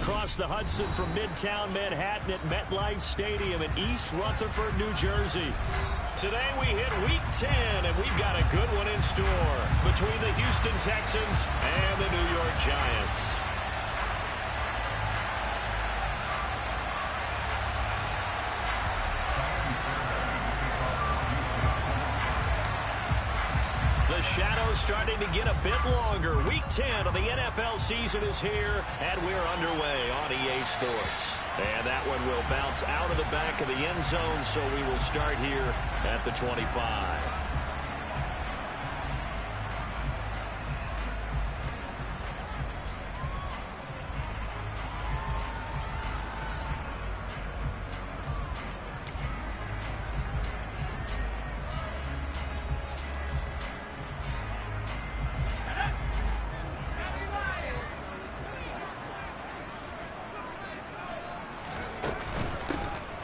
across the Hudson from Midtown Manhattan at MetLife Stadium in East Rutherford, New Jersey. Today we hit Week 10, and we've got a good one in store between the Houston Texans and the New York Giants. The shadow's starting to get a bit longer. Week 10 of the NFL season is here, and we're underway on EA Sports. And that one will bounce out of the back of the end zone, so we will start here at the 25.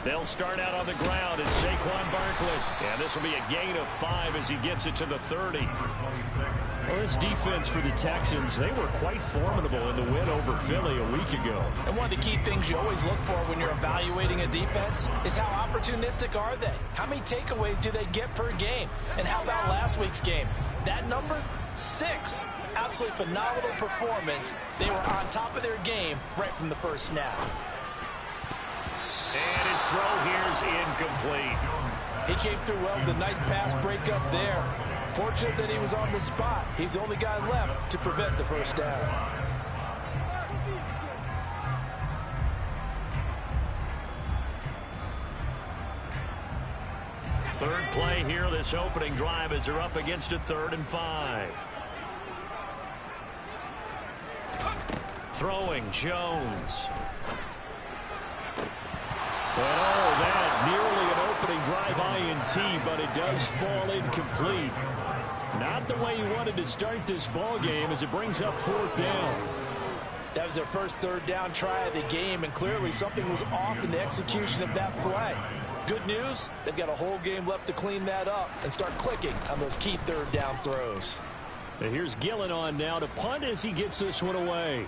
They'll start out on the ground. It's Saquon Barkley. And this will be a gain of 5 as he gets it to the 30. Well, this defense for the Texans, they were quite formidable in the win over Philly a week ago. And one of the key things you always look for when you're evaluating a defense is how opportunistic are they? How many takeaways do they get per game? And how about last week's game? That number? 6. Absolutely phenomenal performance. They were on top of their game right from the first snap. And his throw here's incomplete. He came through well with a nice pass breakup there. Fortunate that he was on the spot. He's the only guy left to prevent the first down. Third play here, this opening drive, as they're up against a 3rd and 5. Throwing, Jones. And that nearly an opening drive INT, but it does fall incomplete. Not the way you wanted to start this ball game as it brings up 4th down. That was their first 3rd down try of the game, and clearly something was off in the execution of that play. Good news, they've got a whole game left to clean that up and start clicking on those key 3rd down throws. And here's Gillen on now to punt as he gets this one away.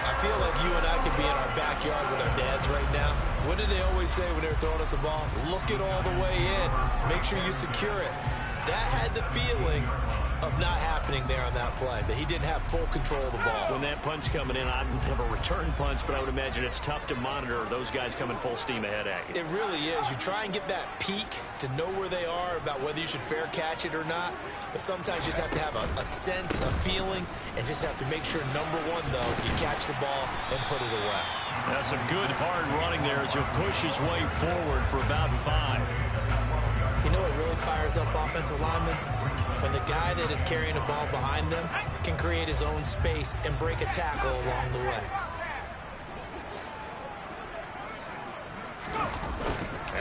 I feel like you and I could be in our backyard with our dads right now. What did they always say when they were throwing us the ball? Look it all the way in. Make sure you secure it. That had the feeling of not happening there on that play, that he didn't have full control of the ball. When that punt's coming in, I never return punts, but I would imagine it's tough to monitor those guys coming full steam ahead at you. It really is. You try and get that peek to know where they are, about whether you should fair catch it or not. But sometimes you just have to have a sense, a feeling, and just have to make sure, number one, though, you catch the ball and put it away. That's some good hard running there as he'll push his way forward for about 5. You know what really fires up offensive linemen? When the guy that is carrying the ball behind them can create his own space and break a tackle along the way.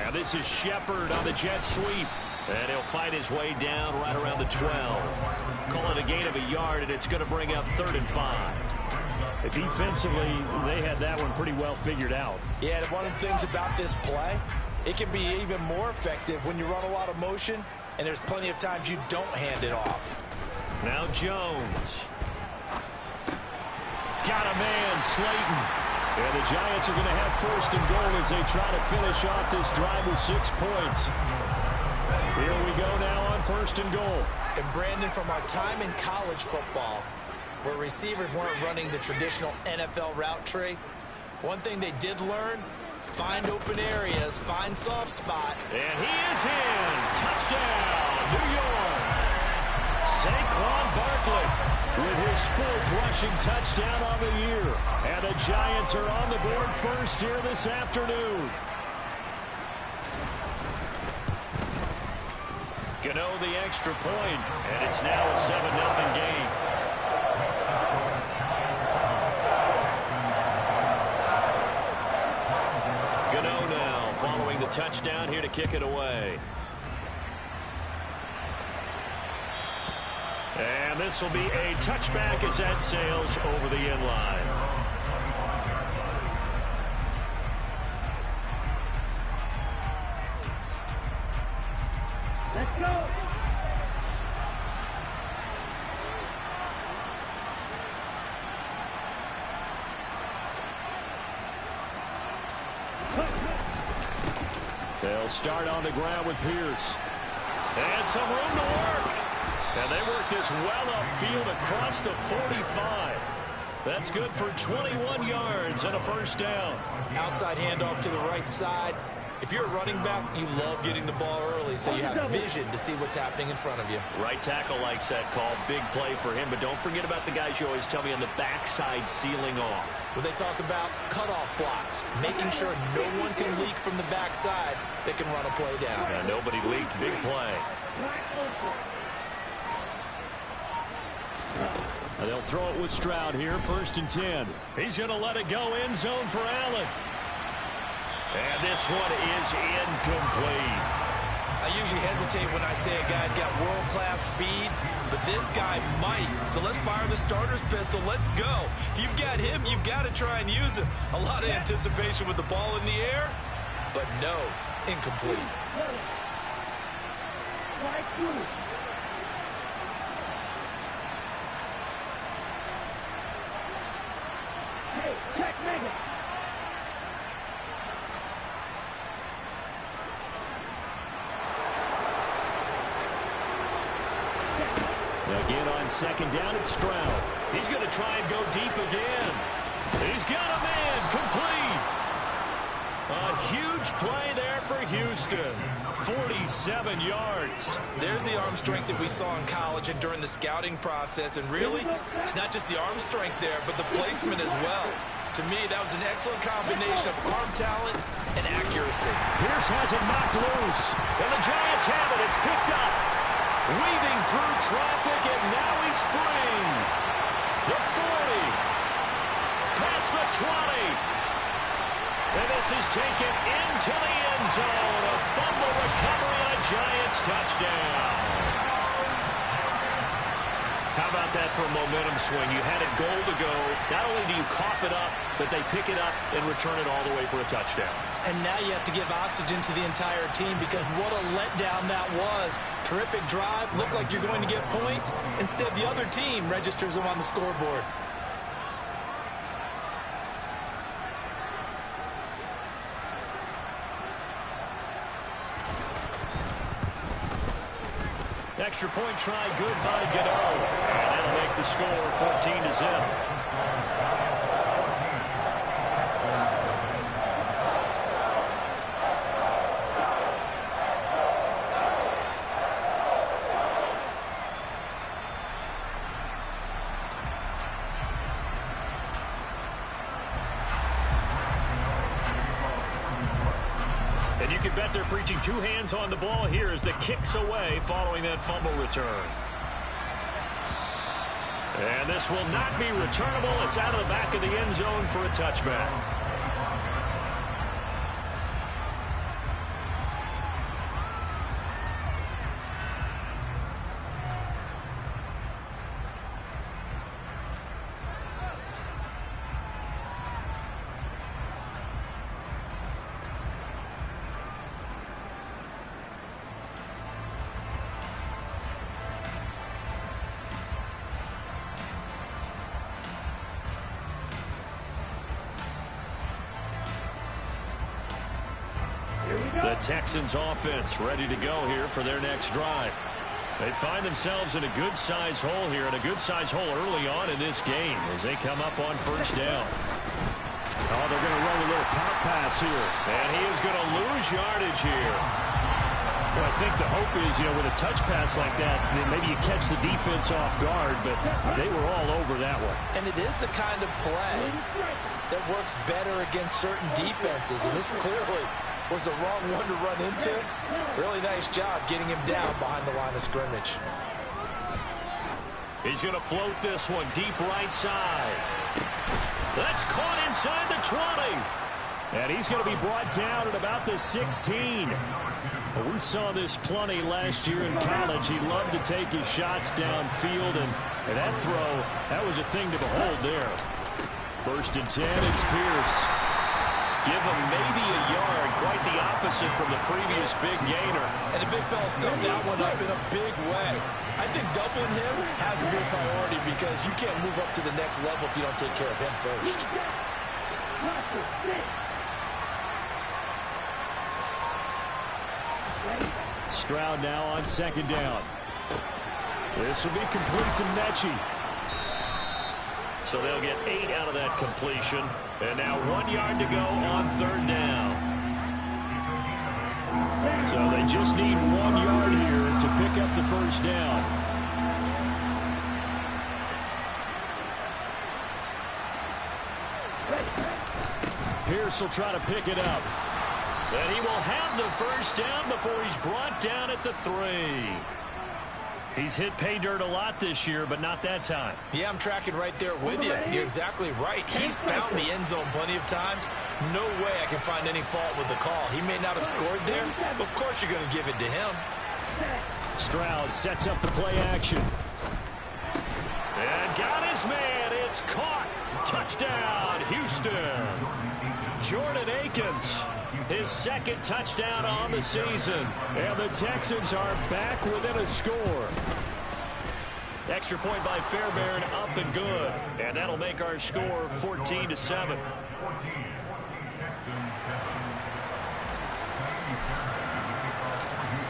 And this is Shepard on the jet sweep. And he'll fight his way down right around the 12. Call it a gain of a yard, and it's going to bring up 3rd and 5. Defensively, they had that one pretty well figured out. Yeah, and one of the things about this play, it can be even more effective when you run a lot of motion, and there's plenty of times you don't hand it off. Now Jones. Got a man, Slayton. And the Giants are going to have 1st and goal as they try to finish off this drive with 6 points. Here we go now on 1st and goal. And Brandon, from our time in college football, where receivers weren't running the traditional NFL route tree, one thing they did learn, find open areas, find soft spot. And he is in. Touchdown, New York. Saquon Barkley with his 4th rushing touchdown on the year. And the Giants are on the board first here this afternoon. Gano the extra point, and it's now a 7-0 game. Gano now following the touchdown here to kick it away. And this will be a touchback as that sails over the end line. Let's go. They'll start on the ground with Pierce. And some room to work. And they work this well upfield across the 45. That's good for 21 yards and a first down. Outside handoff to the right side. If you're a running back, you love getting the ball early so you have vision to see what's happening in front of you. Right tackle likes that call. Big play for him. But don't forget about the guys you always tell me on the backside sealing off. When they talk about cutoff blocks, making sure no one can leak from the backside that can run a play down. Yeah, nobody leaked. Big play. And they'll throw it with Stroud here, 1st and 10. He's going to let it go end zone for Allen. And this one is incomplete. I usually hesitate when I say a guy's got world-class speed, but this guy might. So let's fire the starter's pistol. Let's go. If you've got him, you've got to try and use him. A lot of anticipation with the ball in the air, but no, incomplete. Again on 2nd down, it's Stroud. He's going to try and go deep again. He's got a man complete. A huge play there for Houston. 47 yards. There's the arm strength that we saw in college and during the scouting process. And really, it's not just the arm strength there, but the placement as well. To me, that was an excellent combination of arm talent and accuracy. Pierce has it knocked loose. And the Giants have it. It's picked up. Weaving through traffic, and now he's free. The 40. Past the 20. And this is taken into the end zone. A fumble recovery and a Giants touchdown. How about that for a momentum swing? You had it goal to go. Not only do you cough it up, but they pick it up and return it all the way for a touchdown. And now you have to give oxygen to the entire team because what a letdown that was. Terrific drive. Looked like you're going to get points. Instead, the other team registers them on the scoreboard. Extra point try good by Gano. And that'll make the score 14-0. And you can bet they're preaching two hands on the ball here as the kick's away following that fumble return. And this will not be returnable. It's out of the back of the end zone for a touchback. The Texans offense ready to go here for their next drive. They find themselves in a good-sized hole here, and a good-sized hole early on in this game as they come up on 1st down. Oh, they're going to run a little pop pass here. And he is going to lose yardage here. Well, I think the hope is, with a touch pass like that, maybe you catch the defense off guard, but they were all over that one. And it is the kind of play that works better against certain defenses, and this clearly was the wrong one to run into. Really nice job getting him down behind the line of scrimmage. He's going to float this one deep right side. That's caught inside the 20. And he's going to be brought down at about the 16. Well, we saw this plenty last year in college. He loved to take his shots downfield, and that throw, that was a thing to behold there. 1st and 10, it's Pierce. Give him maybe a yard, quite the opposite from the previous big gainer. And the big fella stuffed that one up in a big way. I think doubling him has to be a priority because you can't move up to the next level if you don't take care of him first. Stroud now on second down. This will be complete to Mechie. So they'll get 8 out of that completion. And now 1 yard to go on third down. So they just need 1 yard here to pick up the first down. Pierce will try to pick it up. And he will have the first down before he's brought down at the 3. He's hit pay dirt a lot this year, but not that time. Yeah, I'm tracking right there with you. You're exactly right. He's found the end zone plenty of times. No way I can find any fault with the call. He may not have scored there, but of course you're going to give it to him. Stroud sets up the play action. And got his man. It's caught. Touchdown, Houston. Jordan Akins, his second touchdown on the season. And the Texans are back within a score. Extra point by Fairbairn, up and good. And that'll make our score 14-7.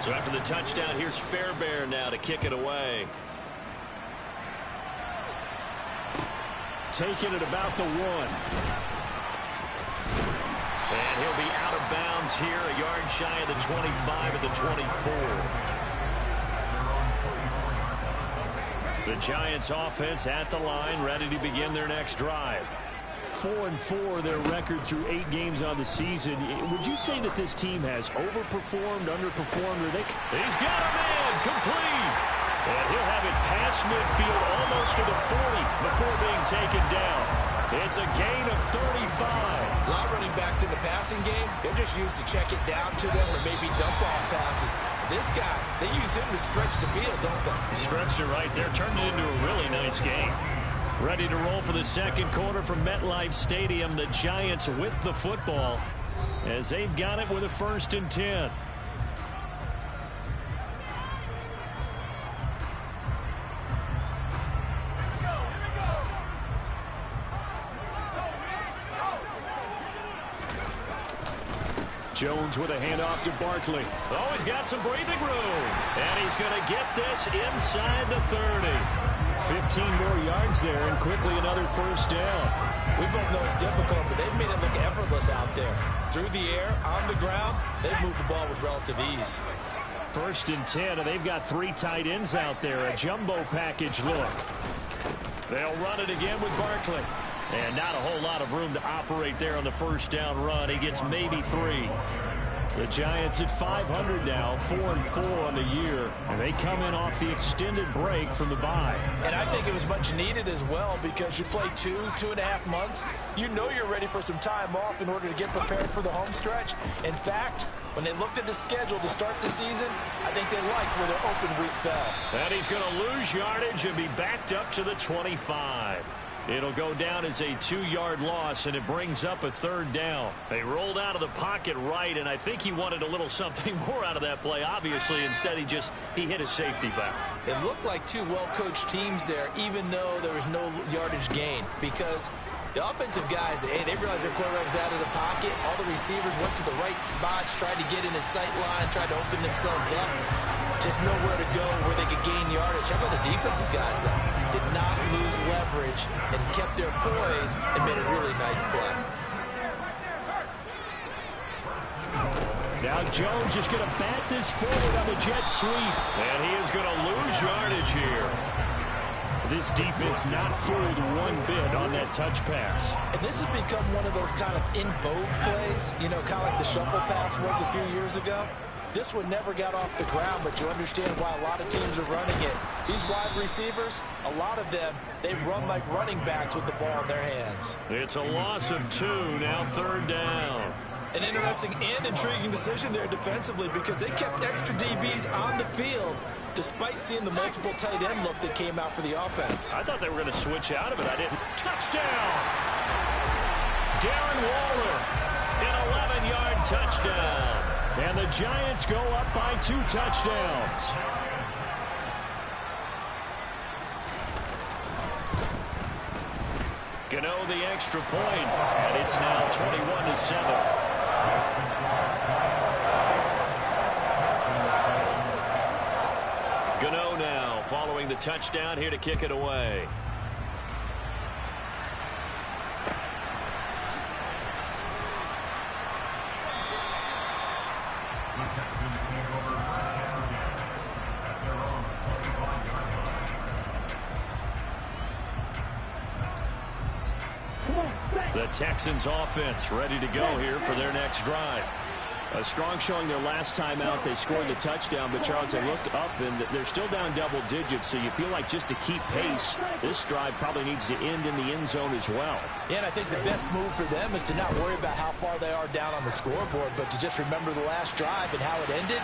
So after the touchdown, here's Fairbairn now to kick it away. Taking it about the 1. And he'll be out of bounds here, a yard shy of the 25 at the 24. The Giants offense at the line, ready to begin their next drive. 4-4 their record through 8 games on the season. Would you say that this team has overperformed, underperformed, or they... He's got a man, complete. And he'll have it past midfield almost to the 40 before being taken down. It's a gain of 35. A lot of running backs in the passing game, they're just used to check it down to them or maybe dump off passes. This guy, they use him to stretch the field, don't they? Stretched it right there, turned it into a really nice game. Ready to roll for the second quarter from MetLife Stadium. The Giants with the football as they've got it with a 1st and 10. Jones with a handoff to Barkley. Oh, he's got some breathing room. And he's going to get this inside the 30. 15 more yards there, and quickly another first down. We both know it's difficult, but they've made it look effortless out there. Through the air, on the ground, they've moved the ball with relative ease. 1st and 10, and they've got 3 tight ends out there. A jumbo package look. They'll run it again with Barkley. And not a whole lot of room to operate there on the first down run. He gets maybe 3. The Giants at 500 now, 4-4 on the year, and they come in off the extended break from the bye. And I think it was much needed as well because you play 2.5 months. You know you're ready for some time off in order to get prepared for the home stretch. In fact, when they looked at the schedule to start the season, I think they liked where their open week fell. And he's going to lose yardage and be backed up to the 25. It'll go down as a 2-yard loss, and it brings up a 3rd down. They rolled out of the pocket right, and I think he wanted a little something more out of that play, obviously. Instead, he hit a safety valve. It looked like 2 well-coached teams there, even though there was no yardage gain, because the offensive guys, hey, they realized their quarterback was out of the pocket. All the receivers went to the right spots, tried to get in his sight line, tried to open themselves up. Just nowhere to go where they could gain yardage. How about the defensive guys, though? Did not lose leverage and kept their poise and made a really nice play. Now Jones is going to bat this forward on the jet sweep. And he is going to lose yardage here. This defense not fooled one bit on that touch pass. And this has become one of those kind of in vogue plays, you know, kind of like the shuffle pass was a few years ago. This one never got off the ground, but you understand why a lot of teams are running it. These wide receivers, a lot of them, they run like running backs with the ball in their hands. It's a loss of 2, now 3rd down. An interesting and intriguing decision there defensively because they kept extra DBs on the field despite seeing the multiple tight end look that came out for the offense. I thought they were going to switch out of it. I didn't. Touchdown! Darren Waller, an 11-yard touchdown. And the Giants go up by 2 touchdowns. Gano the extra point, and it's now 21-7. Gano now following the touchdown here to kick it away. The Texans offense ready to go here for their next drive. A strong showing their last time out. They scored the touchdown, but Charles, they looked up and they're still down double digits, so you feel like just to keep pace, this drive probably needs to end in the end zone as well. Yeah, and I think the best move for them is to not worry about how far they are down on the scoreboard, but to just remember the last drive and how it ended.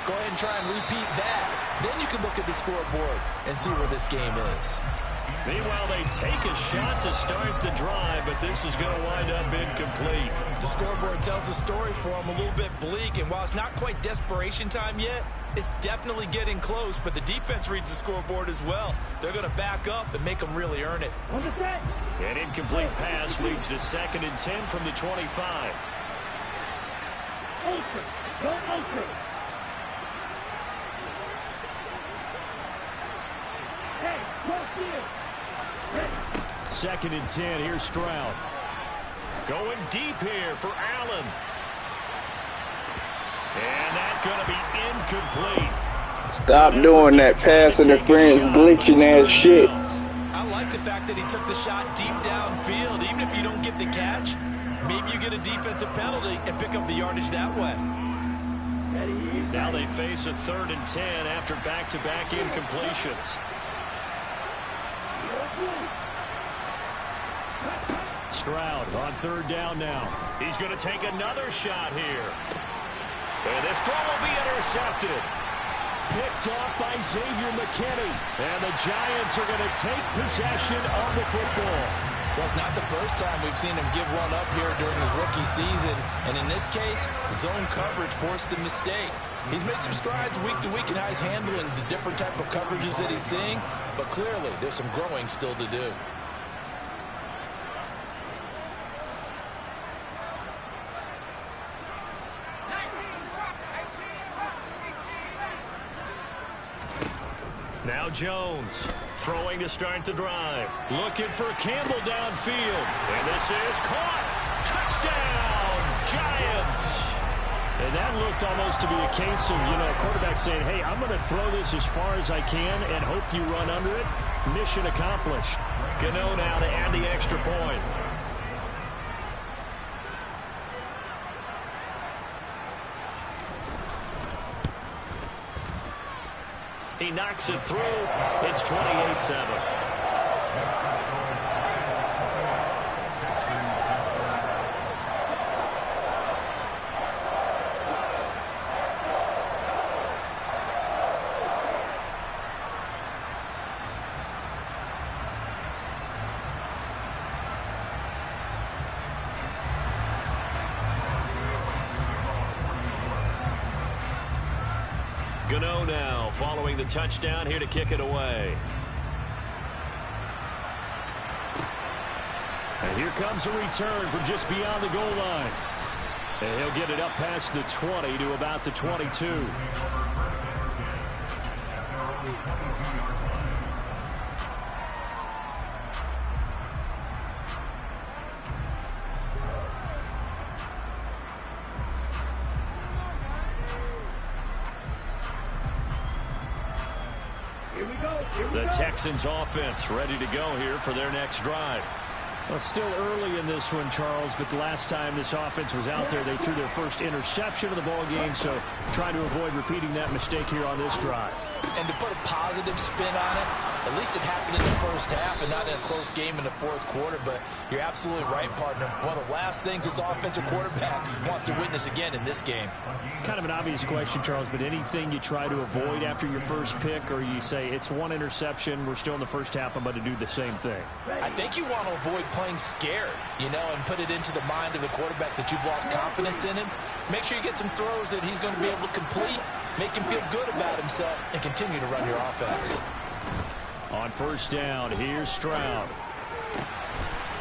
Go ahead and try and repeat that. Then you can look at the scoreboard and see where this game is. Meanwhile, they take a shot to start the drive, but this is going to wind up incomplete. The scoreboard tells a story for them, a little bit bleak, and while it's not quite desperation time yet, it's definitely getting close, but the defense reads the scoreboard as well. They're going to back up and make them really earn it. An incomplete pass leads to 2nd and 10 from the 25. Second and 10. Here's Stroud. Going deep here for Allen. And that's going to be incomplete. Stop doing that pass interference glitching ass shit. I like the fact that he took the shot deep downfield. Even if you don't get the catch, maybe you get a defensive penalty and pick up the yardage that way. Now they face a 3rd and 10 after back-to-back incompletions. Stroud on 3rd down now. He's going to take another shot here. And this throw will be intercepted. Picked off by Xavier McKinney. And the Giants are going to take possession of the football. Well, it's not the first time we've seen him give one up here during his rookie season. And in this case, zone coverage forced the mistake. He's made some strides week to week in how he's handling the different type of coverages that he's seeing. But clearly, there's some growing still to do. Now Jones throwing to start the drive. Looking for Campbell downfield. And this is caught. Touchdown, Giants. And that looked almost to be a case of, a quarterback saying, hey, I'm going to throw this as far as I can and hope you run under it. Mission accomplished. Gano now to add the extra point. He knocks it through. It's 28-7. Gano now following the touchdown here to kick it away. And here comes a return from just beyond the goal line. And he'll get it up past the 20 to about the 22. The Texans offense ready to go here for their next drive. Well, still early in this one, Charles, but the last time this offense was out there, they threw their first interception of the ball game, so trying to avoid repeating that mistake here on this drive. And to put a positive spin on it, at least it happened in the first half and not in a close game in the fourth quarter. But you're absolutely right, partner. One of the last things this offensive quarterback wants to witness again in this game. Kind of an obvious question, Charles, but anything you try to avoid after your first pick, or you say it's one interception, we're still in the first half, I'm going to do the same thing? I think you want to avoid playing scared, and put it into the mind of the quarterback that you've lost confidence in him. Make sure you get some throws that he's going to be able to complete, make him feel good about himself, and continue to run your offense. On first down, here's Stroud.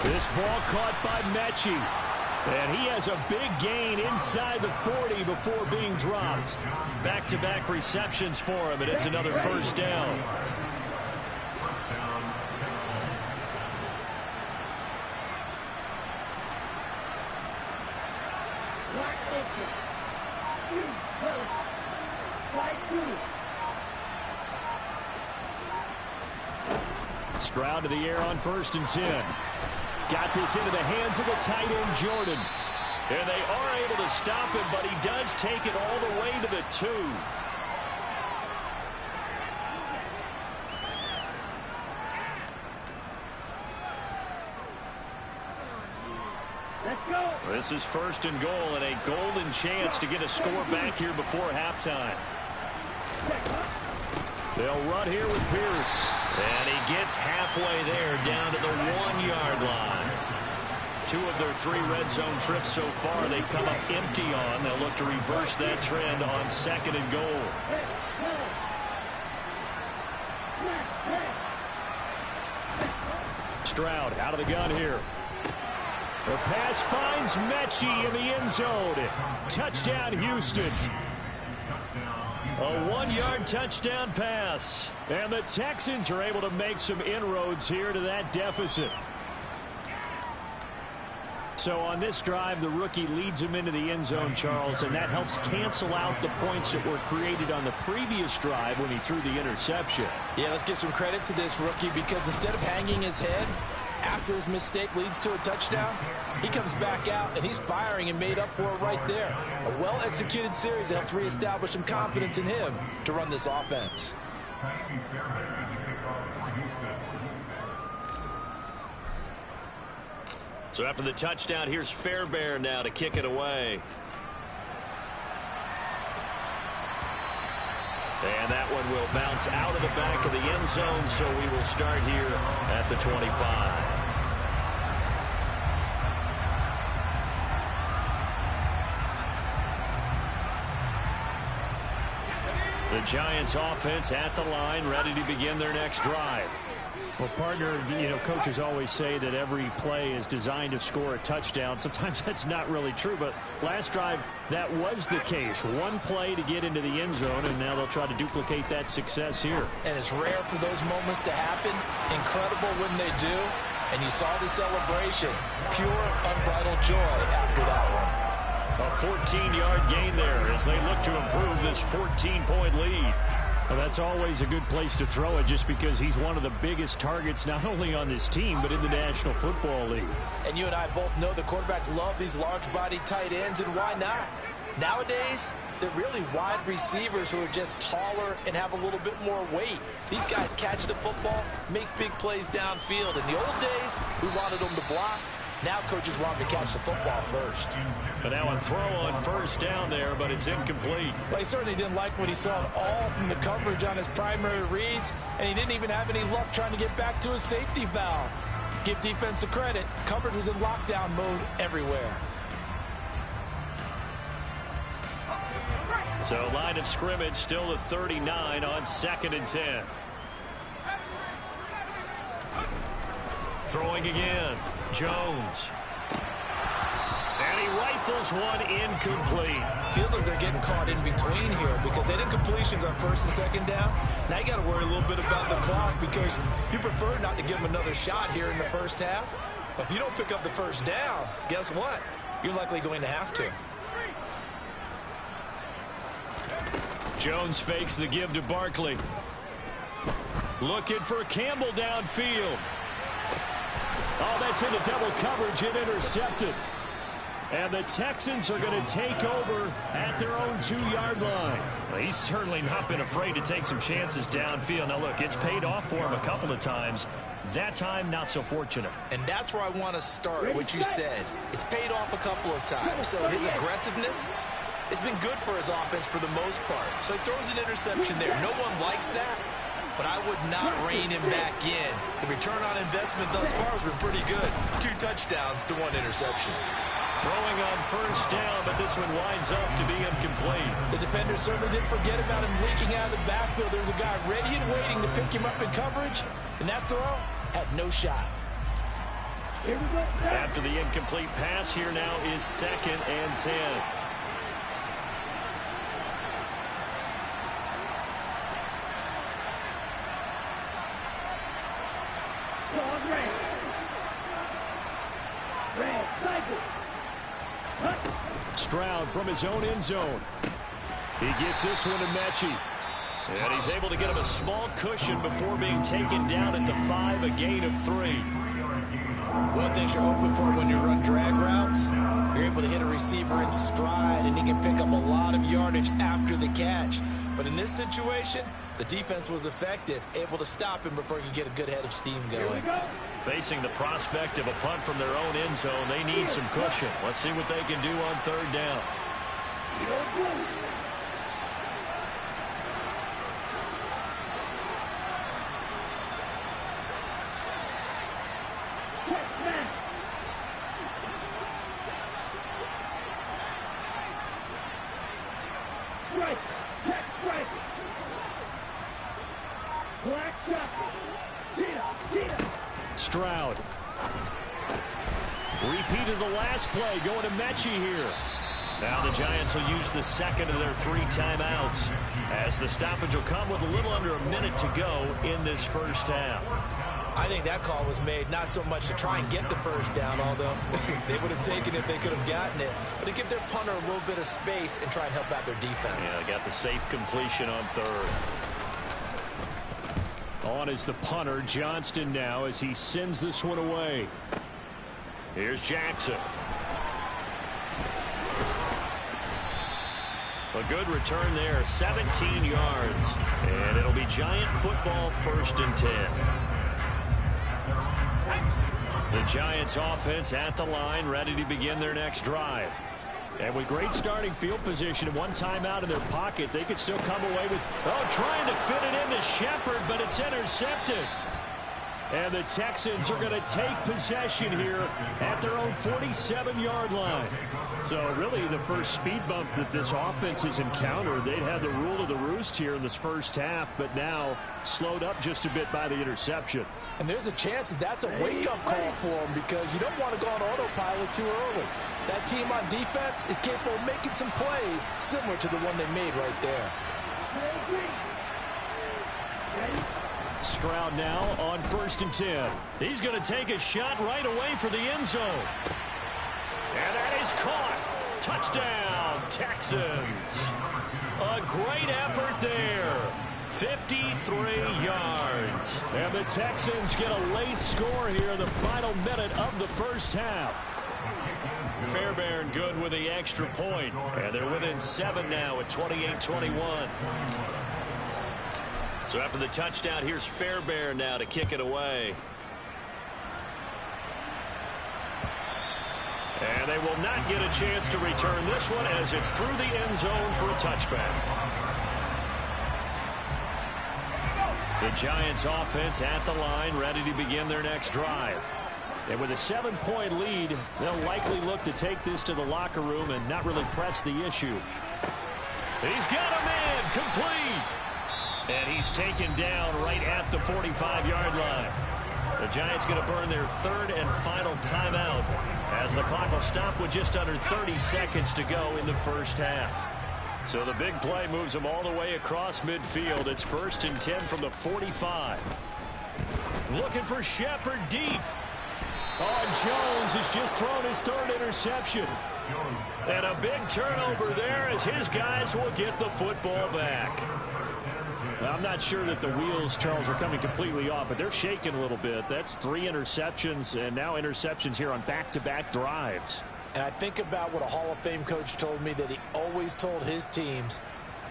This ball caught by Mechie. And he has a big gain inside the 40 before being dropped. Back-to-back receptions for him, and it's another first down. Stroud to the air on 1st and 10. Got this into the hands of the tight end, Jordan. And they are able to stop him, but he does take it all the way to the 2. Let's go. This is 1st and goal, and a golden chance to get a score back here before halftime. They'll run here with Pierce. And he gets halfway there, down to the 1-yard line. 2 of their 3 red zone trips so far they come up empty on. They'll look to reverse that trend on 2nd and goal. Stroud out of the gun here. The pass finds Mechie in the end zone. Touchdown, Houston. A 1-yard touchdown pass. And the Texans are able to make some inroads here to that deficit. So on this drive, the rookie leads him into the end zone, Charles, and that helps cancel out the points that were created on the previous drive when he threw the interception. Yeah, let's give some credit to this rookie, because instead of hanging his head after his mistake leads to a touchdown, he comes back out and he's firing and made up for it right there. A well-executed series that helps reestablish some confidence in him to run this offense. So after the touchdown, here's Fairbairn now to kick it away. And that one will bounce out of the back of the end zone, so we will start here at the 25. The Giants offense at the line, ready to begin their next drive. Well, partner, coaches always say that every play is designed to score a touchdown. Sometimes that's not really true, but last drive, that was the case. One play to get into the end zone, and now they'll try to duplicate that success here. And it's rare for those moments to happen. Incredible when they do. And you saw the celebration. Pure, unbridled joy after that one. A 14-yard gain there as they look to improve this 14-point lead. Well, that's always a good place to throw it, just because he's one of the biggest targets not only on this team but in the National Football League. And you and I both know the quarterbacks love these large-bodied tight ends, and why not? Nowadays, they're really wide receivers who are just taller and have a little bit more weight. These guys catch the football, make big plays downfield. In the old days, we wanted them to block. Now coaches want him to catch the football first. But now a throw on first down there, but it's incomplete. Well, he certainly didn't like what he saw at all from the coverage on his primary reads, and he didn't even have any luck trying to get back to his safety valve. Give defense a credit. Coverage was in lockdown mode everywhere. So line of scrimmage still the 39 on 2nd and 10. Throwing again. Jones. And he rifles one incomplete. Feels like they're getting caught in between here because they did completions on 1st and 2nd down. Now you got to worry a little bit about the clock because you prefer not to give them another shot here in the first half. But if you don't pick up the first down, guess what? You're likely going to have to. Jones fakes the give to Barkley. Looking for Campbell downfield. Oh, that's into double coverage and intercepted. And the Texans are going to take over at their own 2-yard line. Well, he's certainly not been afraid to take some chances downfield. Now, look, it's paid off for him a couple of times. That time, not so fortunate. And that's where I want to start, what you said. It's paid off a couple of times. So his aggressiveness has been good for his offense for the most part. So he throws an interception there. No one likes that. But I would not rein him back in. The return on investment thus far has been pretty good. 2 touchdowns to 1 interception. Throwing on first down, but this one winds up to be incomplete. The defender certainly didn't forget about him leaking out of the backfield. There's a guy ready and waiting to pick him up in coverage, and that throw had no shot. After the incomplete pass, here now is 2nd and 10. Stroud from his own end zone. He gets this one to Mechie. And he's able to get him a small cushion before being taken down at the 5, a gain of 3. One thing you're hoping for when you run drag routes, you're able to hit a receiver in stride, and he can pick up a lot of yardage after the catch. But in this situation, the defense was effective, able to stop him before he could get a good head of steam going. Facing the prospect of a punt from their own end zone, they need some cushion. Let's see what they can do on 3rd down. Stroud. Repeated the last play, going to Mechie here. Now the Giants will use the 2nd of their 3 timeouts, as the stoppage will come with a little under a minute to go in this first half. I think that call was made not so much to try and get the first down, although they would have taken it if they could have gotten it, but to give their punter a little bit of space and try and help out their defense. Yeah, they got the safe completion on 3rd. On is the punter, Johnston, now, as he sends this one away. Here's Jackson. A good return there, 17 yards. And it'll be Giant football, 1st and 10. The Giants offense at the line, ready to begin their next drive. And with great starting field position and 1 timeout in their pocket, they could still come away with, trying to fit it into Shepard, but it's intercepted. And the Texans are going to take possession here at their own 47-yard line. So really the first speed bump that this offense has encountered. They'd had the rule of the roost here in this first half, but now slowed up just a bit by the interception. And there's a chance that that's a wake-up call for them, because you don't want to go on autopilot too early. That team on defense is capable of making some plays similar to the one they made right there. Stroud now on 1st and 10. He's going to take a shot right away for the end zone. And that is caught. Touchdown, Texans. A great effort there. 53 yards. And the Texans get a late score here in the final minute of the first half. Fairbairn good with the extra point. And they're within 7 now at 28-21. So after the touchdown, here's Fairbairn now to kick it away. And they will not get a chance to return this one, as it's through the end zone for a touchback. The Giants offense at the line, ready to begin their next drive. And with a 7-point lead, they'll likely look to take this to the locker room and not really press the issue. He's got a man, complete. And he's taken down right at the 45-yard line. The Giants going to burn their 3rd and final timeout, as the clock will stop with just under 30 seconds to go in the first half. So the big play moves them all the way across midfield. It's 1st and 10 from the 45. Looking for Shepard deep. Jones has just thrown his 3rd interception. And a big turnover there, as his guys will get the football back. I'm not sure that the wheels, Charles, are coming completely off, but they're shaking a little bit. That's 3 interceptions, and now interceptions here on back-to-back drives. And I think about what a Hall of Fame coach told me, that he always told his teams,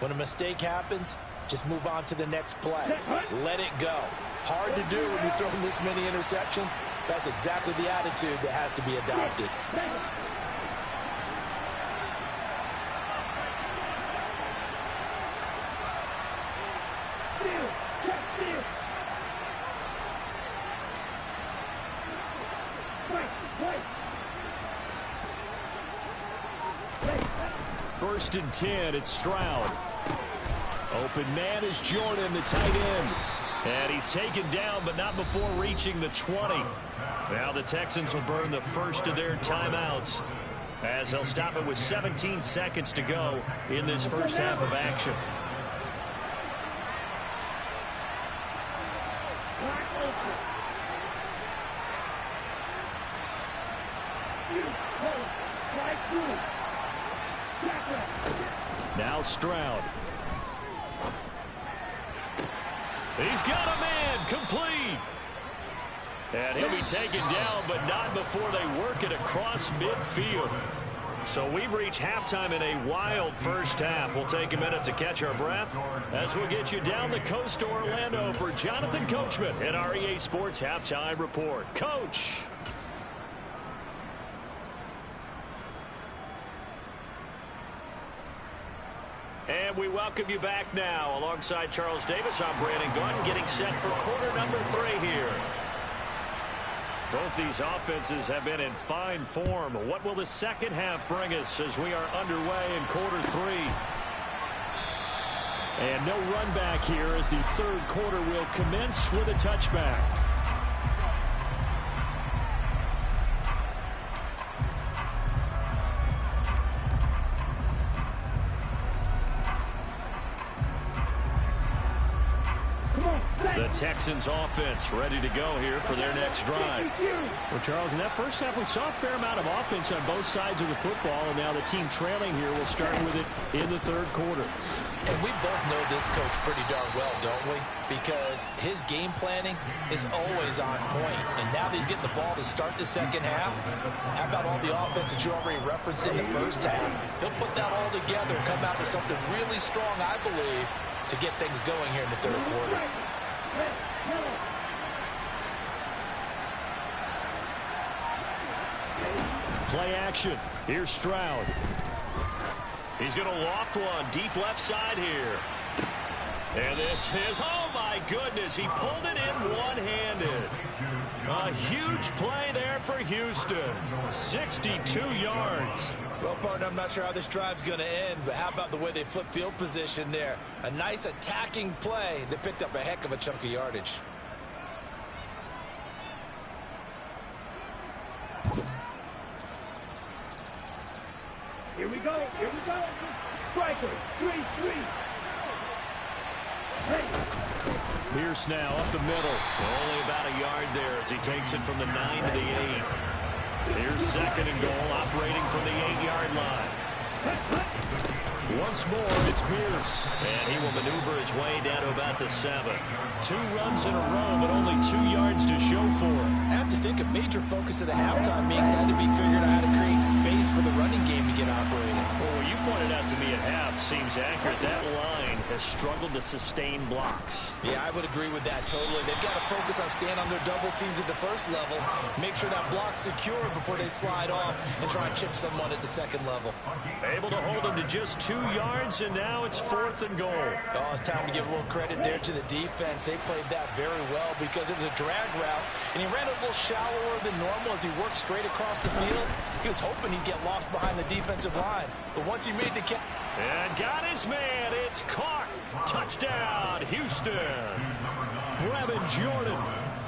when a mistake happens, just move on to the next play. Let it go. Hard to do when you're throwing this many interceptions. That's exactly the attitude that has to be adopted. First and 10, it's Stroud. Open man is Jordan, the tight end. And he's taken down, but not before reaching the 20. Now the Texans will burn the first of their timeouts, as they'll stop it with 17 seconds to go in this first half of action. Now Stroud. He's got a man complete. And he'll be taken down, but not before they work it across midfield. So we've reached halftime in a wild first half. We'll take a minute to catch our breath as we'll get you down the coast to Orlando for Jonathan Coachman at our EA Sports Halftime Report. Coach. And we welcome you back now. Alongside Charles Davis, I'm Brandon Gunn, getting set for quarter number 3 here. Both these offenses have been in fine form. What will the second half bring us as we are underway in quarter 3? And no run back here as the third quarter will commence with a touchback. The Texans offense ready to go here for their next drive. Well, Charles, in that first half, we saw a fair amount of offense on both sides of the football, and now the team trailing here will start with it in the third quarter. And we both know this coach pretty darn well, don't we? Because his game planning is always on point. And now that he's getting the ball to start the second half, how about all the offense that you already referenced in the first half? He'll put that all together and come out with something really strong, I believe, to get things going here in the third quarter. Play action. Here's Stroud. He's going to loft one deep left side here. And this is, oh my goodness, he pulled it in one-handed. A huge play there for Houston. 62 yards. Well, partner, I'm not sure how this drive's going to end, but how about the way they flip field position there? A nice attacking play that picked up a heck of a chunk of yardage. Here we go. Here we go. Striker. 3-3. Hey. Pierce now up the middle. Only about a yard there as he takes it from the 9 to the 8. Here's second and goal, operating from the 8-yard line. Once more, it's Pierce. And he will maneuver his way down to about the 7. 2 runs in a row, but only 2 yards to show for it. I have to think a major focus of the halftime meetings had to be figuring out how to create space for the running game to get operating. Well, what you pointed out to me at half seems accurate. That line has struggled to sustain blocks. Yeah, I would agree with that totally. They've got to focus on staying on their double teams at the first level, make sure that block's secure before they slide off and try and chip someone at the second level. Able to hold him to just 2 yards, and now it's 4th and goal. Oh, it's time to give a little credit there to the defense. They played that very well because it was a drag route, and he ran a little shallower than normal as he worked straight across the field. He was hoping he'd get lost behind the defensive line, but once he made the catch... And got his man. It's caught. Touchdown, Houston. Brevin Jordan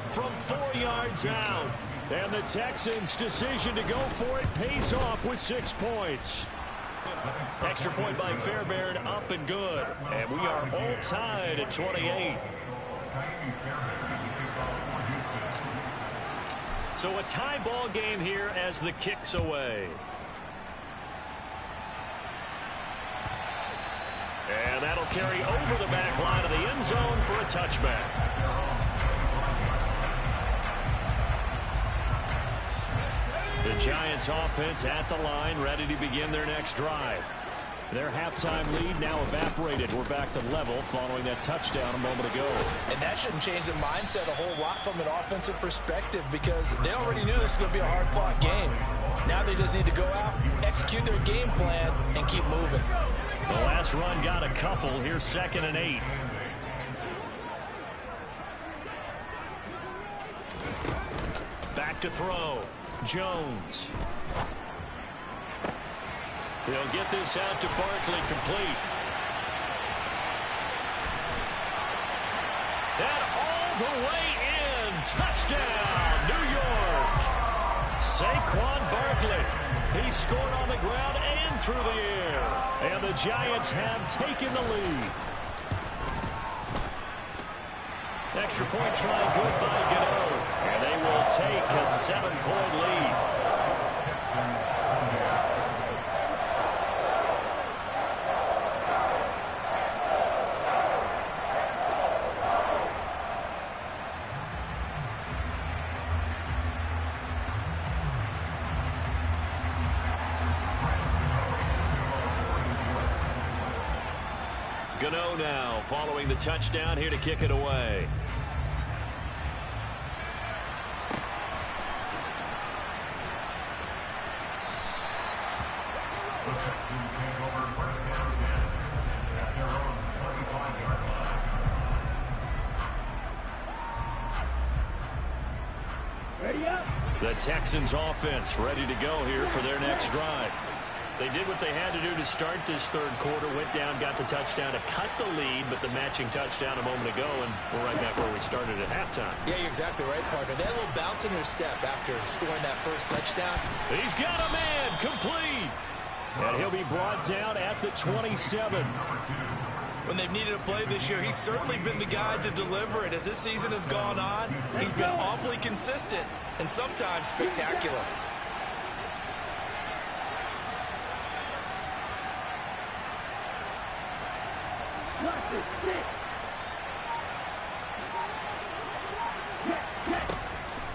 from 4 yards out. And the Texans' decision to go for it pays off with 6 points. Extra point by Fairbairn, up and good. And we are all tied at 28. So a tie ball game here as the kick's away. And that'll carry over the back line of the end zone for a touchback. The Giants offense at the line, ready to begin their next drive. Their halftime lead now evaporated. We're back to level following that touchdown a moment ago. And that shouldn't change the mindset a whole lot from an offensive perspective because they already knew this was going to be a hard-fought game. Now they just need to go out, execute their game plan, and keep moving. The last run got a couple. Here's 2nd and 8. Back to throw. Jones. He'll get this out to Barkley, complete. And the way in. Touchdown, New York. Saquon Barkley. He scored on the ground and through the air. And the Giants have taken the lead. Extra point try good by Gano. And they will take a 7-point lead. Gano now following the touchdown here to kick it away. The Texans offense ready to go here for their next drive. They did what they had to do to start this third quarter, went down, got the touchdown to cut the lead, but the matching touchdown a moment ago, and we're right back where we started at halftime. Yeah, you're exactly right, partner. They had a little bounce in their step after scoring that first touchdown. He's got a man, complete. And he'll be brought down at the 27. When they've needed a play this year, he's certainly been the guy to deliver it. As this season has gone on, he's been awfully consistent and sometimes spectacular.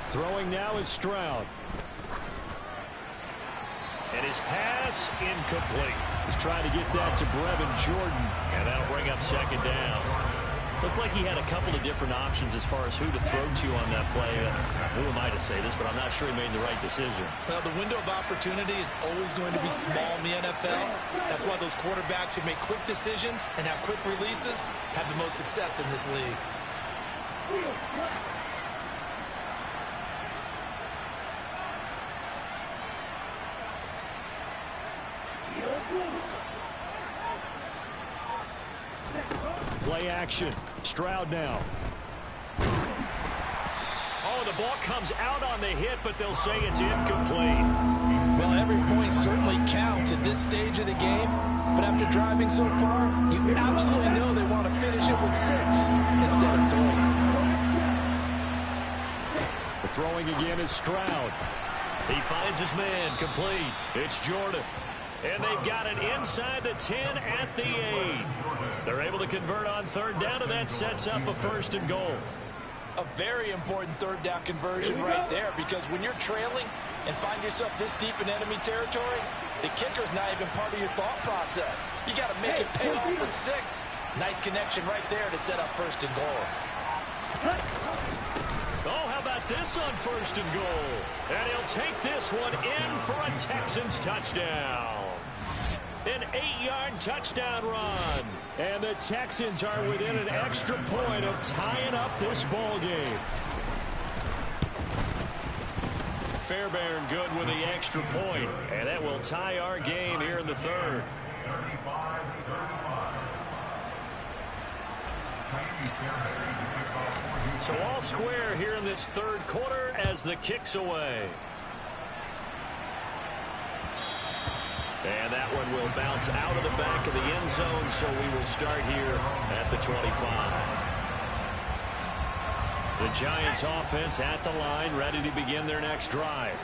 Throwing now is Stroud. And his pass incomplete. He's trying to get that to Brevin Jordan. And that'll bring up second down. Looked like he had a couple of different options as far as who to throw to on that play. Who am I to say this, but I'm not sure he made the right decision. Well, the window of opportunity is always going to be small in the NFL. That's why those quarterbacks who make quick decisions and have quick releases have the most success in this league. Play action. Stroud now. Oh, the ball comes out on the hit, but they'll say it's incomplete. Well, every point certainly counts at this stage of the game, but after driving so far, you absolutely know they want to finish it with 6 instead of 3. The throwing again is Stroud. He finds his man, complete. It's Jordan. And they've got it inside the 10 at the 8. They're able to convert on third down, and that sets up a first and goal. A very important third down conversion right there, because when you're trailing and find yourself this deep in enemy territory, the kicker's not even part of your thought process. You got to make it pay off with 6. Nice connection right there to set up first and goal. Oh, how about this on first and goal? And he'll take this one in for a Texans touchdown. An 8-yard touchdown run. And the Texans are within an extra point of tying up this ball game. Fairbairn good with the extra point. And that will tie our game here in the third. So all square here in this third quarter as the kick's away. And that one will bounce out of the back of the end zone, so we will start here at the 25. The Giants offense at the line, ready to begin their next drive.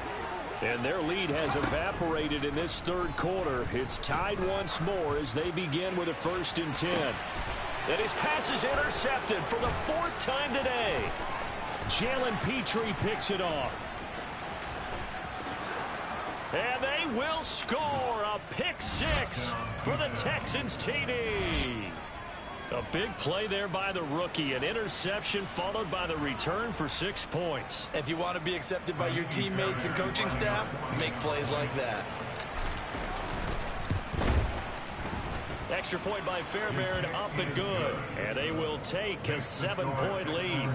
And their lead has evaporated in this third quarter. It's tied once more as they begin with a 1st and 10. And his pass is intercepted for the 4th time today. Jalen Petrie picks it off. And they will score a pick 6 for the Texans TD. A big play there by the rookie. An interception followed by the return for 6 points. If you want to be accepted by your teammates and coaching staff, make plays like that. Extra point by Fairbairn, up and good. And they will take a 7-point lead.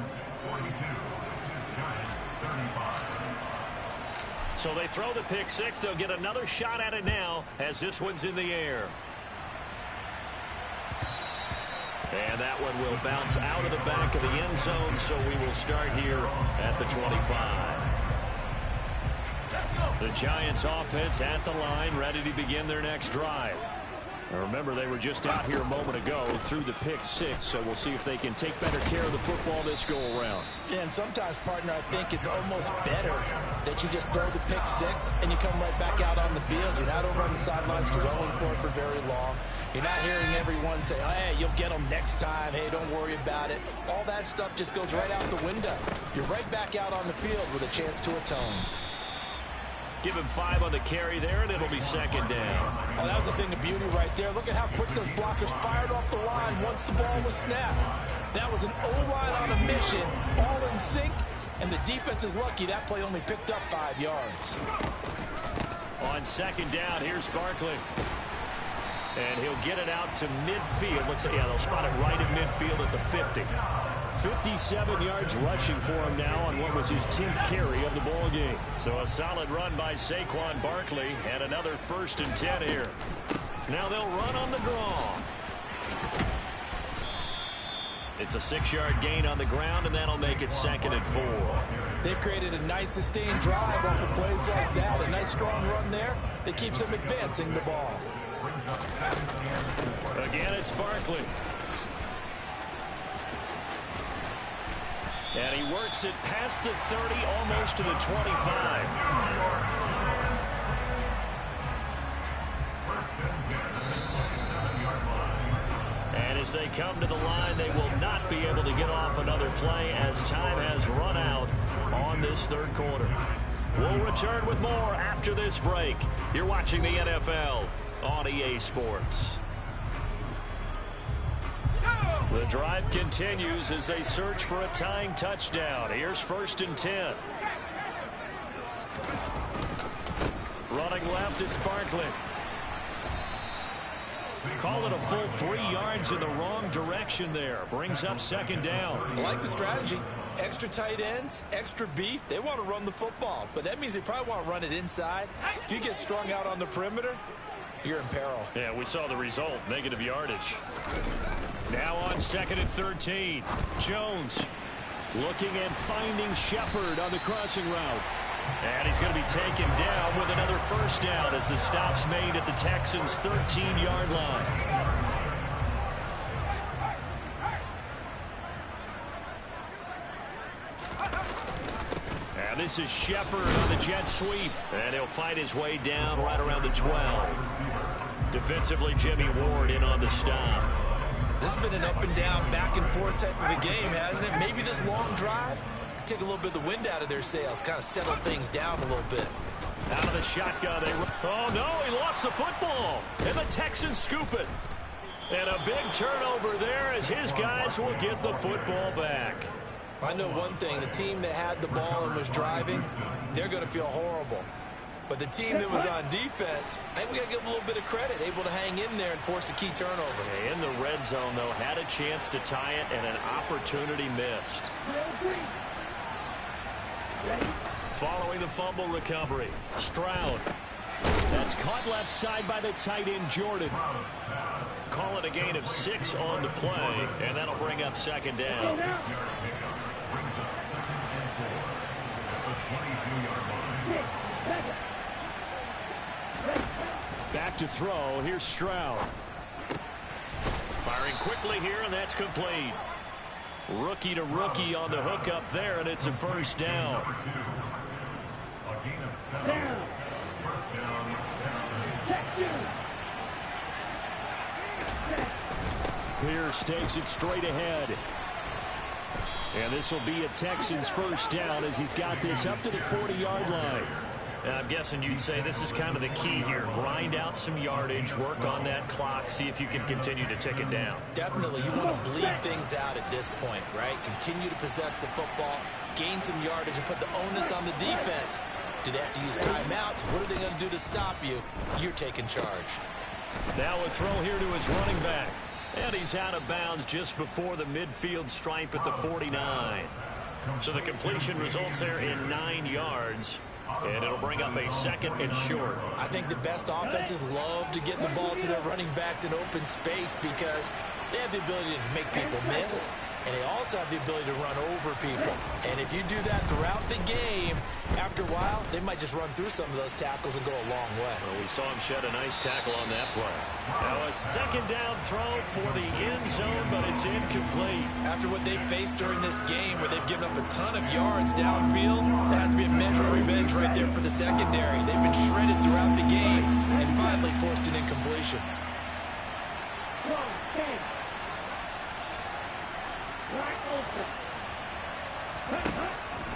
So they throw the pick 6. They'll get another shot at it now as this one's in the air. And that one will bounce out of the back of the end zone, so we will start here at the 25. The Giants offense at the line, ready to begin their next drive. Now remember, they were just out here a moment ago through the pick 6, so we'll see if they can take better care of the football this go-around. Yeah, and sometimes, partner, I think it's almost better that you just throw the pick 6 and you come right back out on the field. You're not over on the sidelines dwelling for it for very long. You're not hearing everyone say, oh, hey, you'll get them next time. Hey, don't worry about it. All that stuff just goes right out the window. You're right back out on the field with a chance to atone. Give him 5 on the carry there, and it'll be second down. Oh, that was a thing of beauty right there. Look at how quick those blockers fired off the line once the ball was snapped. That was an O-line on a mission, all in sync, and the defense is lucky that play only picked up 5 yards. On second down, here's Barkley. And he'll get it out to midfield. Let's say, yeah, they'll spot it right at midfield at the 50. 57 yards rushing for him now on what was his 10th carry of the ball game. So a solid run by Saquon Barkley and another 1st and 10 here. Now they'll run on the draw. It's a 6-yard gain on the ground, and that'll make it 2nd and 4. They've created a nice sustained drive off of plays like that. A nice strong run there that keeps them advancing the ball. Again, it's Barkley. And he works it past the 30, almost to the 25. And as they come to the line, they will not be able to get off another play as time has run out on this 3rd quarter. We'll return with more after this break. You're watching the NFL on EA Sports. The drive continues as they search for a tying touchdown. Here's 1st and 10. Running left, it's Barkley. Call it a full 3 yards in the wrong direction there. Brings up 2nd down. I like the strategy. Extra tight ends, extra beef. They want to run the football, but that means they probably want to run it inside. If you get strung out on the perimeter, you're in peril. Yeah, we saw the result, negative yardage. Now on 2nd and 13. Jones looking and finding Shepard on the crossing route. And he's going to be taken down with another 1st down as the stop's made at the Texans' 13-yard line. And this is Shepard on the jet sweep. And he'll fight his way down right around the 12. Defensively, Jimmy Ward in on the stop. This has been an up-and-down, back-and-forth type of a game, hasn't it? Maybe this long drive could take a little bit of the wind out of their sails, kind of settle things down a little bit. Out of the shotgun, they run. Oh, no, he lost the football. And the Texans scoop it. And a big turnover there as his guys will get the football back. I know one thing. The team that had the ball and was driving, they're going to feel horrible. But the team that was on defense, I think we got to give them a little bit of credit, able to hang in there and force a key turnover. In the red zone, though, had a chance to tie it and an opportunity missed. Following the fumble recovery, Stroud. That's caught left side by the tight end, Jordan. Call it a gain of 6 on the play, and that'll bring up 2nd down. Back to throw. Here's Stroud. Firing quickly here, and that's complete. Rookie to rookie on the hookup there, and it's a 1st down. Pierce takes it straight ahead. And this will be a Texans 1st down as he's got this up to the 40-yard line. And I'm guessing you'd say this is kind of the key here. Grind out some yardage, work on that clock, see if you can continue to tick it down. Definitely. You want to bleed things out at this point, right? Continue to possess the football, gain some yardage, and put the onus on the defense. Do they have to use timeouts? What are they going to do to stop you? You're taking charge. Now a throw here to his running back. And he's out of bounds just before the midfield stripe at the 49. So the completion results there in 9 yards. And it'll bring up a second and short. I think the best offenses love to get the ball to their running backs in open space because they have the ability to make people miss, and they also have the ability to run over people. And if you do that throughout the game, after a while, they might just run through some of those tackles and go a long way. Well, we saw him shed a nice tackle on that play. Now a second down throw for the end zone, but it's incomplete. After what they faced during this game where they've given up a ton of yards downfield, that has to be a measure of revenge right there for the secondary. They've been shredded throughout the game and finally forced an incompletion.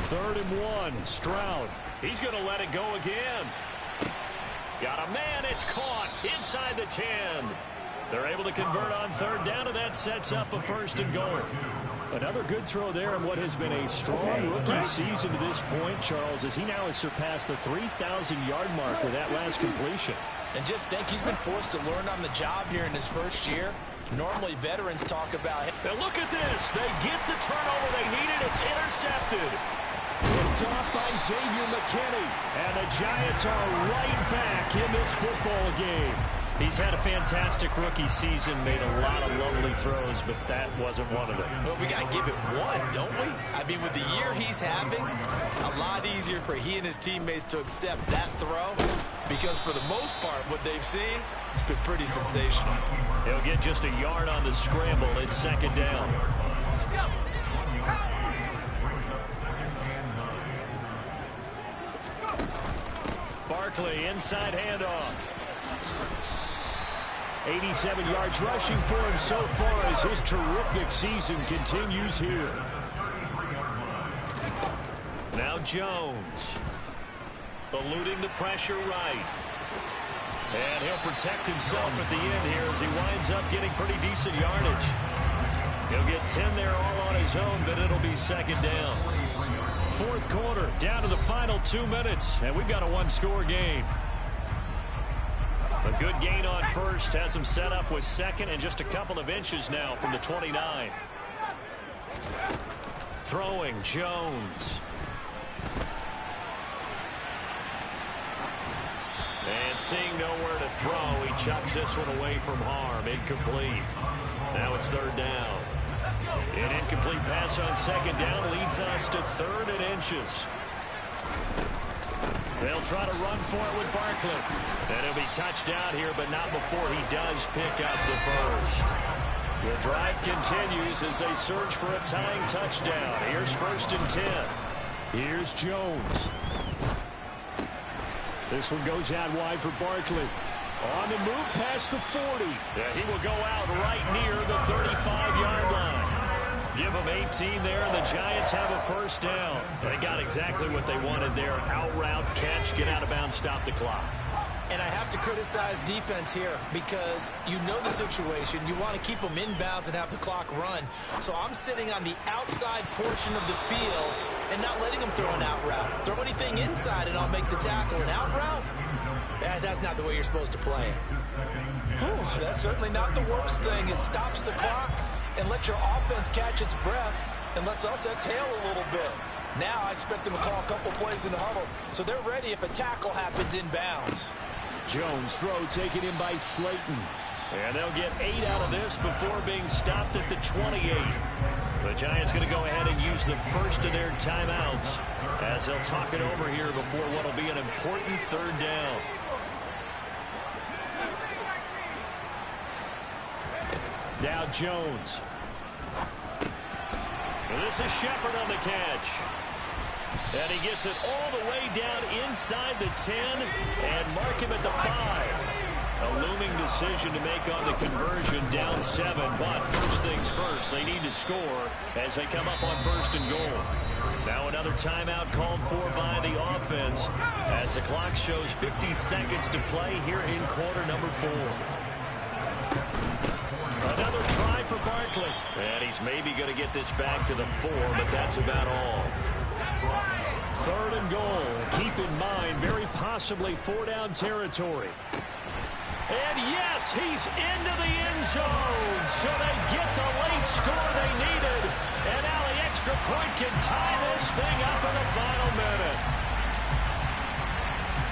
Third and 1. Stroud. He's going to let it go again. Got a man. It's caught inside the 10. They're able to convert on third down, and that sets up a first and goal. Another good throw there in what has been a strong rookie season to this point, Charles, as he now has surpassed the 3,000-yard mark with that last completion. And just think, he's been forced to learn on the job here in his first year. Normally, veterans talk about him. Now look at this. They get the turnover they needed. It's intercepted. Picked off by Xavier McKinney. And the Giants are right back in this football game. He's had a fantastic rookie season, made a lot of lovely throws, but that wasn't one of them. Well, we got to give it one, don't we? I mean, with the year he's having, a lot easier for he and his teammates to accept that throw because for the most part, what they've seen, it's been pretty sensational. He'll get just a yard on the scramble. It's second down. Barkley, inside handoff. 87 yards rushing for him so far as his terrific season continues here. Now Jones. Eluding the pressure right. And he'll protect himself at the end here as he winds up getting pretty decent yardage. He'll get 10 there all on his own, but it'll be second down. Fourth quarter, down to the final 2 minutes, and we've got a one-score game. A good gain on first has him set up with second and just a couple of inches now from the 29. Throwing Jones. And seeing nowhere to throw, he chucks this one away from harm. Incomplete. Now it's third down. An incomplete pass on second down leads us to third and inches. They'll try to run for it with Barkley. And he'll be touched out here, but not before he does pick up the first. The drive continues as they search for a tying touchdown. Here's first and 10. Here's Jones. This one goes out wide for Barkley. On the move past the 40. Yeah, he will go out right near the 35-yard line. Give them 18 there, and the Giants have a first down. They got exactly what they wanted there. Out route, catch, get out of bounds, stop the clock. And I have to criticize defense here because you know the situation. You want to keep them inbounds and have the clock run. So I'm sitting on the outside portion of the field and not letting them throw an out route. Throw anything inside and I'll make the tackle. An out route? That's not the way you're supposed to play it. Whew, that's certainly not the worst thing. It stops the clock and lets your offense catch its breath and lets us exhale a little bit. Now I expect them to call a couple plays in the huddle so they're ready if a tackle happens inbounds. Jones throw taken in by Slayton. And they'll get 8 out of this before being stopped at the 28. The Giants going to go ahead and use the first of their timeouts as they'll talk it over here before what will be an important third down. Now Jones. And this is Shepard on the catch. And he gets it all the way down inside the 10 and mark him at the 5. A looming decision to make on the conversion, down 7. But first things first, they need to score as they come up on first and goal. Now another timeout called for by the offense as the clock shows 50 seconds to play here in quarter number 4. Another try for Barkley. And he's maybe going to get this back to the 4, but that's about all. Third and goal. Keep in mind, very possibly 4-down territory. And yes, he's into the end zone. So they get the late score they needed. And now the extra point can tie this thing up in the final minute.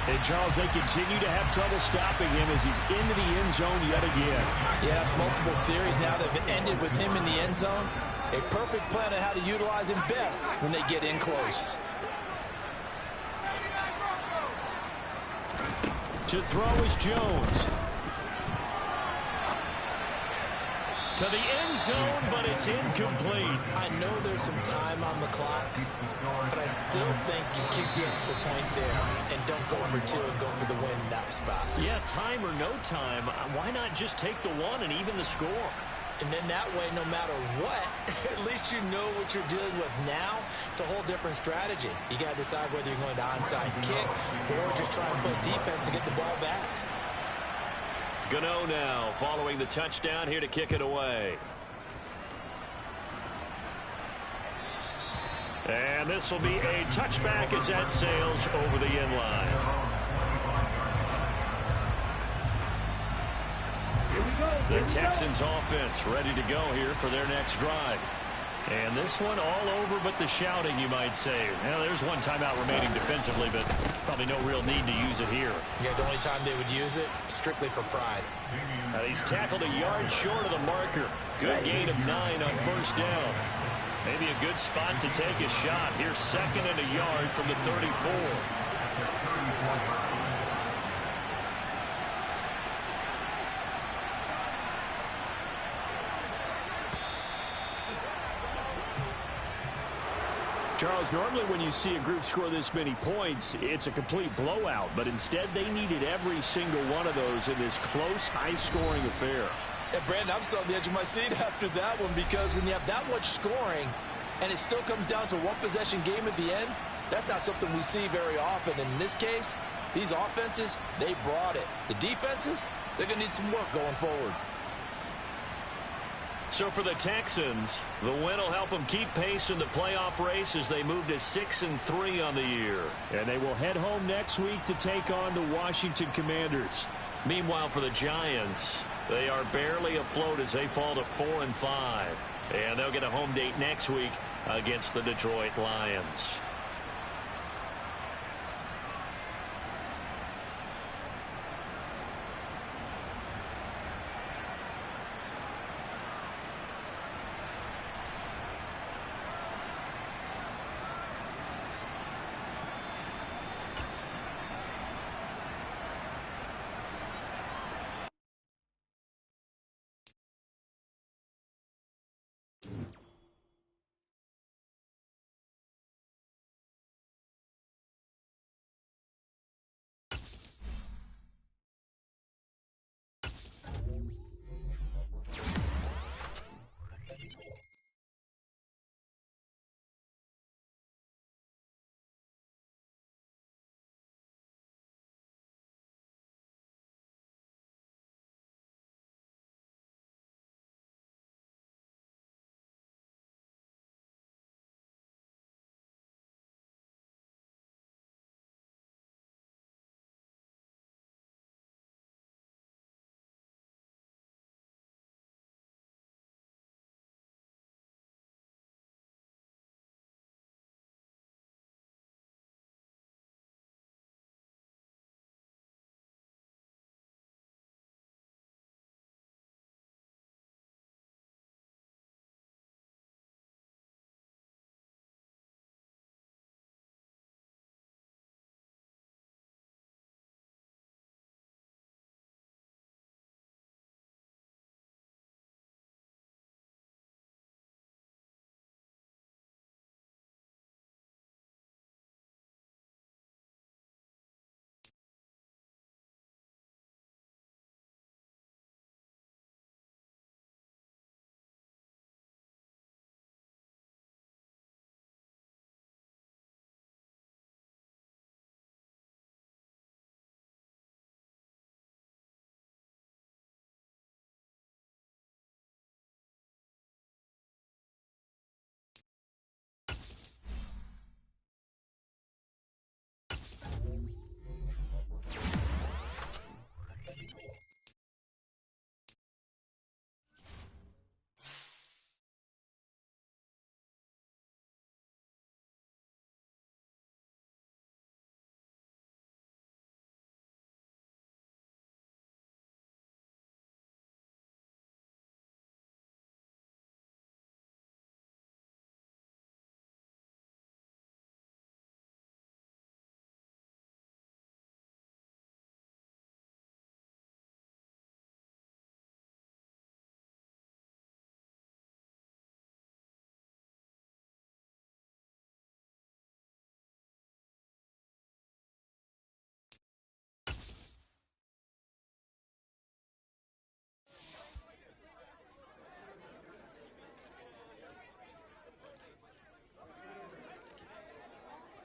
And, Charles, they continue to have trouble stopping him as he's into the end zone yet again. Yeah, that's multiple series now that have ended with him in the end zone. A perfect plan on how to utilize him best when they get in close. To throw is Jones. To the end zone, but it's incomplete. I know there's some time on the clock, but I still think you kick the extra point there and don't go for two and go for the win in that spot. Yeah, time or no time, why not just take the one and even the score? And then that way, no matter what, at least you know what you're dealing with now. It's a whole different strategy. You got to decide whether you're going to onside kick or just try and play defense and get the ball back. Gano now following the touchdown here to kick it away. And this will be a touchback as that sails over the end line. The Texans offense ready to go here for their next drive. And this one all over but the shouting, you might say. Now, there's one timeout remaining defensively, but probably no real need to use it here. Yeah, the only time they would use it, strictly for pride. He's tackled a yard short of the marker. Good gain of 9 on first down. Maybe a good spot to take a shot. Here's 2nd and a yard from the 34. Charles, normally when you see a group score this many points, it's a complete blowout. But instead, they needed every single one of those in this close, high-scoring affair. And, Brandon, I'm still on the edge of my seat after that one because when you have that much scoring and it still comes down to one-possession game at the end, that's not something we see very often. In this case, these offenses, they brought it. The defenses, they're going to need some work going forward. So for the Texans, the win will help them keep pace in the playoff race as they move to 6-3 on the year. And they will head home next week to take on the Washington Commanders. Meanwhile, for the Giants, they are barely afloat as they fall to 4-5. And they'll get a home date next week against the Detroit Lions.